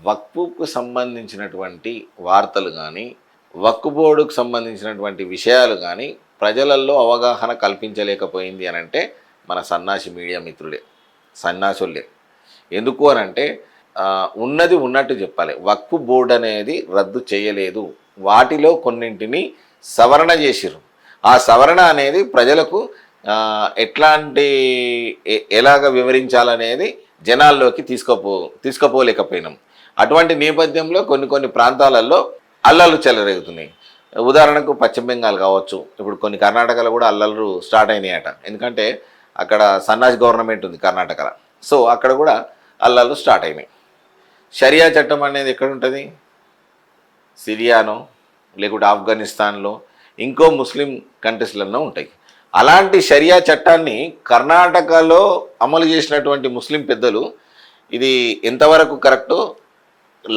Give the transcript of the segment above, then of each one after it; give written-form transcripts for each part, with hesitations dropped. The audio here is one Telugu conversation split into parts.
వక్ఫ్కు సంబంధించినటువంటి వార్తలు కానీ వక్ఫ్ బోర్డుకు సంబంధించినటువంటి విషయాలు కానీ ప్రజలలో అవగాహన కల్పించలేకపోయింది అని అంటే మన సన్నాసి మీడియా మిత్రుడే, సన్నాసులే. ఎందుకు అని అంటే ఉన్నది ఉన్నట్టు చెప్పాలి. వక్ఫ్ బోర్డు అనేది రద్దు చేయలేదు, వాటిలో కొన్నింటిని సవరణ చేసిర్రు. ఆ సవరణ అనేది ప్రజలకు ఎట్లాంటి ఎలాగ వివరించాలనేది జనాల్లోకి తీసుకుపోలేకపోయినాం. అటువంటి నేపథ్యంలో కొన్ని ప్రాంతాలలో అల్లర్లు చెలరేగుతున్నాయి. ఉదాహరణకు పశ్చిమ బెంగాల్ కావచ్చు, ఇప్పుడు కొన్ని కర్ణాటకలో కూడా అల్లర్లు స్టార్ట్ అయినాయట. ఎందుకంటే అక్కడ సన్నాసి గవర్నమెంట్ ఉంది కర్ణాటకలో, సో అక్కడ కూడా అల్లర్లు స్టార్ట్ అయినాయి. షరియా చట్టం అనేది ఎక్కడ ఉంటుంది? సిరియానో లేకుంటే ఆఫ్ఘనిస్తాన్లో ఇంకో ముస్లిం కంట్రీస్లలో ఉంటాయి. అలాంటి షరియా చట్టాన్ని కర్ణాటకలో అమలు చేసినటువంటి ముస్లిం పెద్దలు ఇది ఎంతవరకు కరెక్టో,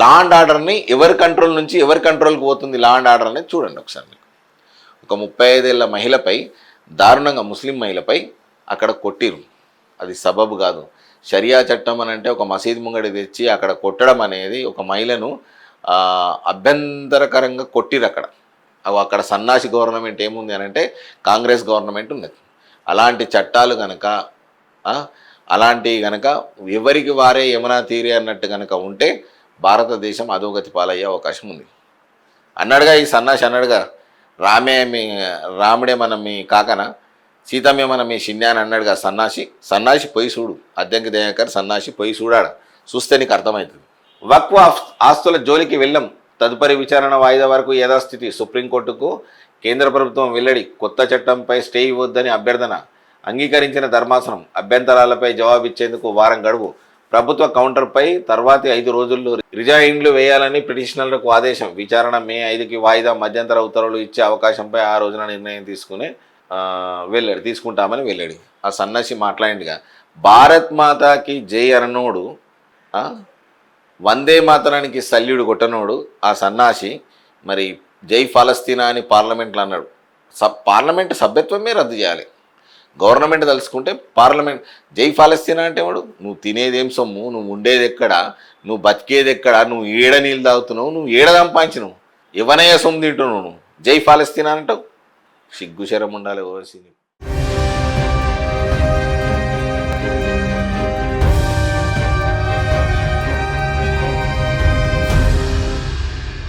లా అండ్ ఆర్డర్ని ఎవరి కంట్రోల్ నుంచి ఎవరి కంట్రోల్కి పోతుంది లా అండ్ ఆర్డర్ అనేది చూడండి ఒకసారి. మీకు ఒక 35 ఏళ్ల మహిళపై దారుణంగా, ముస్లిం మహిళపై అక్కడ కొట్టిరు. అది సబబు కాదు. షరియా చట్టం అని అంటే ఒక మసీద్ ముంగడి తెచ్చి అక్కడ కొట్టడం అనేది, ఒక మహిళను అభ్యంతరకరంగా కొట్టిరు అక్కడ. అక్కడ సన్నాసి గవర్నమెంట్ ఏముంది అని అంటే కాంగ్రెస్ గవర్నమెంట్ ఉన్నది. అలాంటి చట్టాలు కనుక అలాంటివి కనుక ఎవరికి వారే యమునా తీరే అన్నట్టు కనుక ఉంటే భారతదేశం అధోగతి పాలయ్యే అవకాశం ఉంది. అన్నాడుగా ఈ సన్నాసి, అన్నాడుగా రాముడే మనం మీ కాకన, సీతమ్మే మనం మీ షిన్యా అని అన్నాడుగా సన్నాసి పొయ్యి చూడు, అద్దెంకి దయాకర్ సన్నాసి పొయ్యి చూడాడ, చూస్తే నీకు అర్థమవుతుంది. వక్ఫ్ ఆస్తుల జోలికి వెళ్ళం, తదుపరి విచారణ వాయిదా వరకు యథాస్థితి. సుప్రీంకోర్టుకు కేంద్ర ప్రభుత్వం వెల్లడి. కొత్త చట్టంపై స్టే ఇవ్వొద్దని అభ్యర్థన. అంగీకరించిన ధర్మాసనం. అభ్యంతరాలపై జవాబిచ్చేందుకు వారం గడువు. ప్రభుత్వ కౌంటర్పై తర్వాతి 5 రోజుల్లో రిజైన్లు వేయాలని పిటిషనర్లకు ఆదేశం. విచారణ మే 5కి వాయిదా. మధ్యంతర ఉత్తర్వులు ఇచ్చే అవకాశంపై ఆ రోజున నిర్ణయం తీసుకుంటామని వెళ్ళాడు. ఆ సన్నాసి మాట్లాడిందిగా, భారత్ మాతాకి జై అననోడు, వందే మాతరానికి సల్యూడు కొట్టనోడు ఆ సన్నాసి మరి జై ఫలస్తీనా అని పార్లమెంట్లో అన్నాడు. పార్లమెంట్ సభ్యత్వమే రద్దు చేయాలి. గవర్నమెంట్ తలుచుకుంటే పార్లమెంట్ జై ఫలస్తీనా అంటే వాడు, నువ్వు తినేదేం సొమ్ము, నువ్వు ఉండేది ఎక్కడ, నువ్వు బతికేది ఎక్కడ, నువ్వు ఏడ నీళ్ళు తాగుతున్నావు, నువ్వు ఏడ సంపాదించినావు, ఎవనయ్య సొమ్ము తింటున్నావు, నువ్వు జై ఫలస్తీనా అంటావు? సిగ్గుశరం ఉండాలి ఓవైసీ.